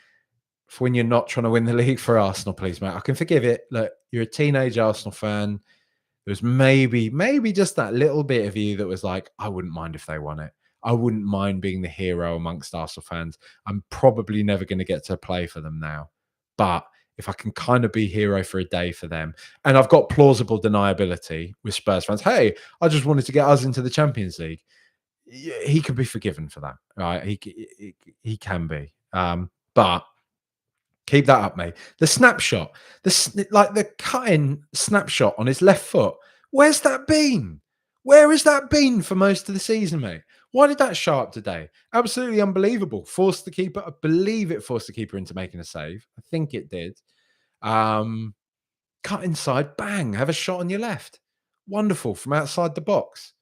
for when you're not trying to win the league for Arsenal, please, mate. I can forgive it. Look, you're a teenage Arsenal fan. There was maybe just that little bit of you that was like, I wouldn't mind if they won it. I wouldn't mind being the hero amongst Arsenal fans. I'm probably never going to get to play for them now. But if I can kind of be hero for a day for them, and I've got plausible deniability with Spurs fans, hey, I just wanted to get us into the Champions League. He could be forgiven for that, right? He can be. But keep that up, mate. The snapshot, the cutting snapshot on his left foot. Where's that been? Where has that been for most of the season, mate? Why did that show up today? Absolutely unbelievable. Forced the keeper. I believe it forced the keeper into making a save. I think it did. Cut inside, bang, have a shot on your left. Wonderful from outside the box.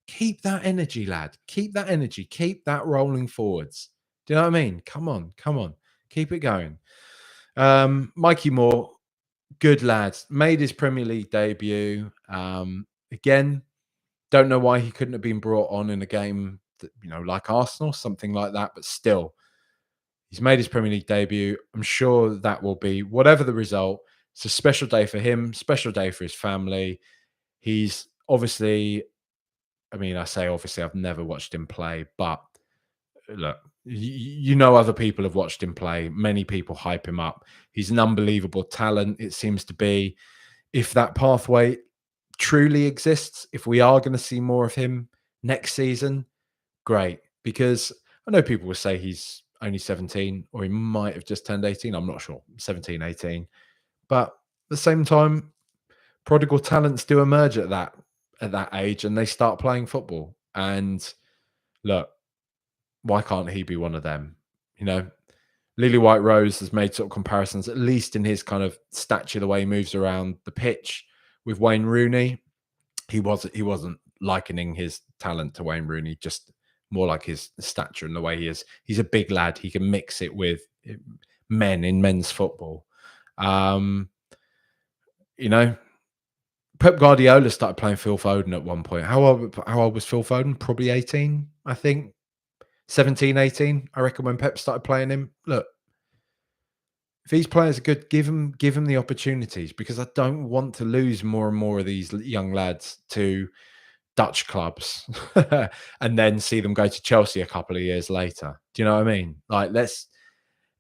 Keep that energy, lad. Keep that energy. Keep that rolling forwards. Do you know what I mean? Come on. Keep it going. Mikey Moore, good lad, made his Premier League debut. Again, don't know why he couldn't have been brought on in a game that, like Arsenal, something like that, but still, he's made his Premier League debut. I'm sure that will be, whatever the result, it's a special day for him, special day for his family. He's obviously, I say obviously, I've never watched him play, but look, other people have watched him play. Many people hype him up. He's an unbelievable talent, it seems to be. If that pathway truly exists, if we are going to see more of him next season, great. Because I know people will say he's only 17 or he might have just turned 18. I'm not sure. 17, 18. But at the same time, prodigal talents do emerge at that age and they start playing football. And look, why can't he be one of them? Lily White Rose has made sort of comparisons, at least in his kind of stature, the way he moves around the pitch with Wayne Rooney. He wasn't likening his talent to Wayne Rooney, just more like his stature and the way he is. He's a big lad. He can mix it with men in men's football. Pep Guardiola started playing Phil Foden at one point. How old was Phil Foden? Probably 18, I think. 17, 18, I reckon, when Pep started playing him. Look, If these players are good, give them the opportunities, because I don't want to lose more and more of these young lads to Dutch clubs and then see them go to Chelsea a couple of years later. Do you know what I mean? Like, let's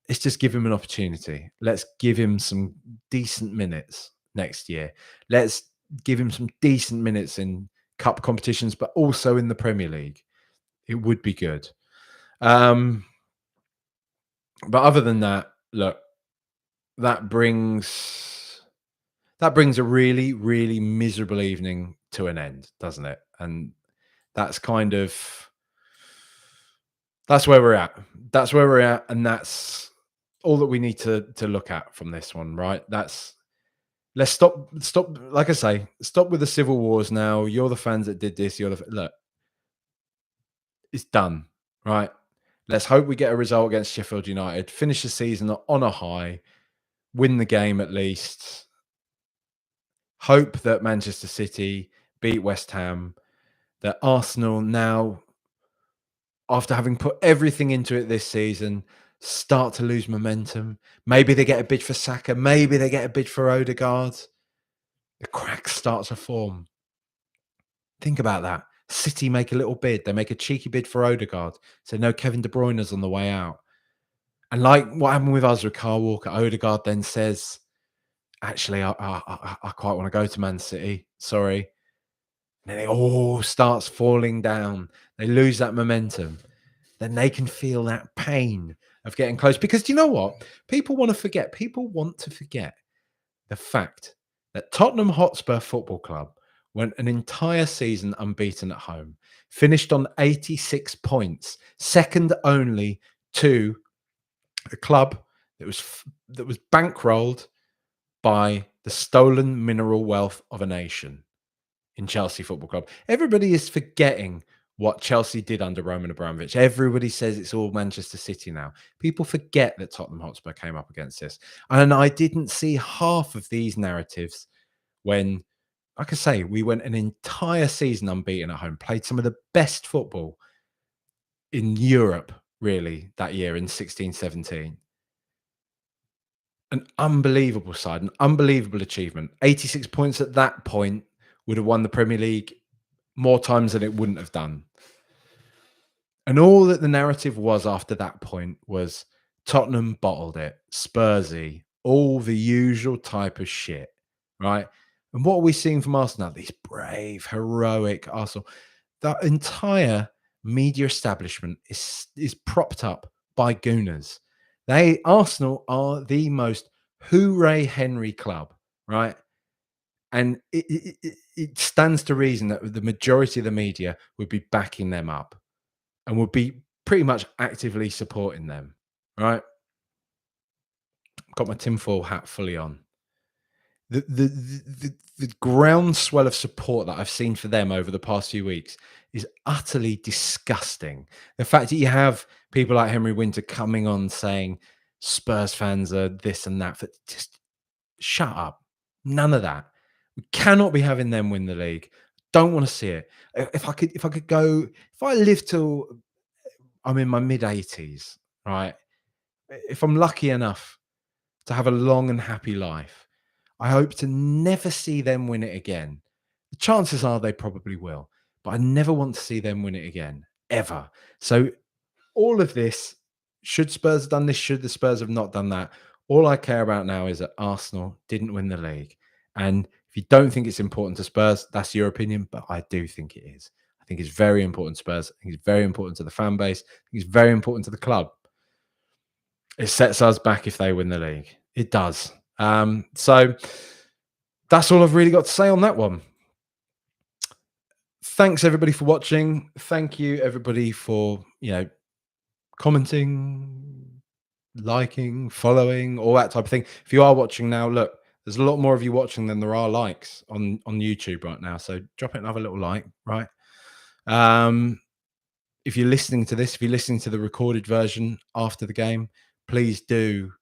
just give him an opportunity. Let's give him some decent minutes next year. Let's give him some decent minutes in cup competitions, but also in the Premier League. It would be good. But other than that, look, that brings a really, really miserable evening to an end, doesn't it? And that's kind of that's where we're at. That's where we're at, and that's all that we need to look at from this one, right? Let's stop. Like I say, stop with the civil wars now. You're the fans that did this. Look, it's done, right? Let's hope we get a result against Sheffield United. Finish the season on a high. Win the game at least. Hope that Manchester City beat West Ham. That Arsenal now, after having put everything into it this season, start to lose momentum. Maybe they get a bid for Saka. Maybe they get a bid for Odegaard. The cracks start to form. Think about that. City make a little bid. They make a cheeky bid for Odegaard. So no, Kevin De Bruyne's on the way out. And like what happened with us with Kyle Walker, Odegaard then says, actually, I quite want to go to Man City. Sorry. And then it all starts falling down. They lose that momentum. Then they can feel that pain of getting close. Because do you know what? People want to forget. People want to forget the fact that Tottenham Hotspur Football Club went an entire season unbeaten at home, finished on 86 points, second only to a club that was bankrolled by the stolen mineral wealth of a nation in Chelsea Football Club. Everybody is forgetting what Chelsea did under Roman Abramovich. Everybody says it's all Manchester City now. People forget that Tottenham Hotspur came up against this. And I didn't see half of these narratives when, like I say, we went an entire season unbeaten at home, played some of the best football in Europe, really, that year in 16-17. An unbelievable side, an unbelievable achievement. 86 points at that point would have won the Premier League more times than it wouldn't have done. And all that the narrative was after that point was Tottenham bottled it, Spursy, all the usual type of shit, right? And what are we seeing from Arsenal? These brave, heroic Arsenal. That entire media establishment is propped up by gooners. Arsenal are the most hooray Henry club, right? And it stands to reason that the majority of the media would be backing them up and would be pretty much actively supporting them, right? Got my tinfoil hat fully on. The groundswell of support that I've seen for them over the past few weeks is utterly disgusting. The fact that you have people like Henry Winter coming on saying Spurs fans are this and that, just shut up. None of that. We cannot be having them win the league. Don't want to see it. If I live till I'm in my mid-80s, right? If I'm lucky enough to have a long and happy life, I hope to never see them win it again. The chances are they probably will, but I never want to see them win it again, ever. So all of this, should Spurs have done this? Should the Spurs have not done that? All I care about now is that Arsenal didn't win the league. And if you don't think it's important to Spurs, that's your opinion, but I do think it is. I think it's very important to Spurs. I think it's very important to the fan base. I think it's very important to the club. It sets us back if they win the league. It does. So that's all I've really got to say on that one. Thanks everybody for watching. Thank you everybody for, commenting, liking, following, all that type of thing. If you are watching now, look, there's a lot more of you watching than there are likes on YouTube right now. So drop it another little like, right? If you're listening to this, if you're listening to the recorded version after the game, please do,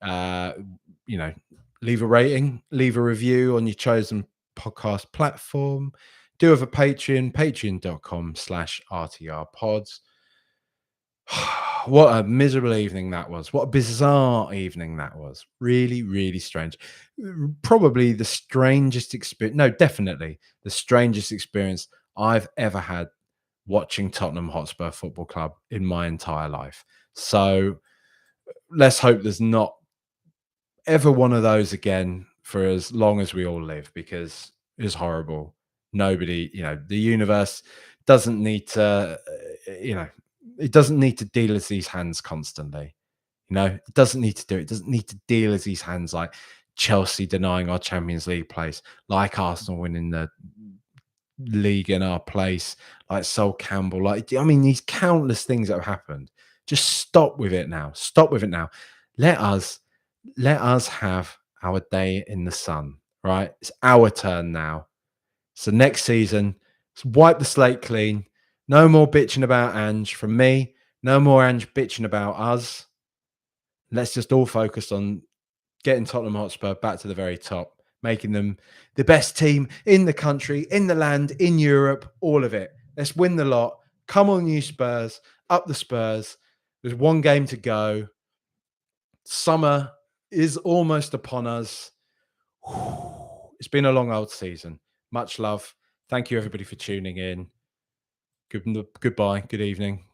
leave a rating, leave a review on your chosen podcast platform. Do have a Patreon, patreon.com/RTRpods. What a miserable evening that was. What a bizarre evening that was. Really, really strange. Probably the strangest experience. No, definitely the strangest experience I've ever had watching Tottenham Hotspur Football Club in my entire life. So let's hope there's not ever one of those again for as long as we all live, because it's horrible. Nobody, the universe doesn't need to, it doesn't need to deal us these hands constantly. It doesn't need to do it. It doesn't need to deal as these hands like Chelsea denying our Champions League place, like Arsenal winning the league in our place, like Sol Campbell. Like, I mean, these countless things that have happened. Just stop with it now. Stop with it now. Let us let us have our day in the sun. Right? It's our turn now. So next season, let's wipe the slate clean. No more bitching about Ange from me. No more Ange bitching about us. Let's just all focus on getting Tottenham Hotspur back to the very top, making them the best team in the country, in the land, in Europe, all of it. Let's win the lot. Come on, you Spurs, up the Spurs. There's one game to go. Summer is almost upon us. It's been a long old season. Much love. Thank you, everybody, for tuning in. Goodbye. Good evening.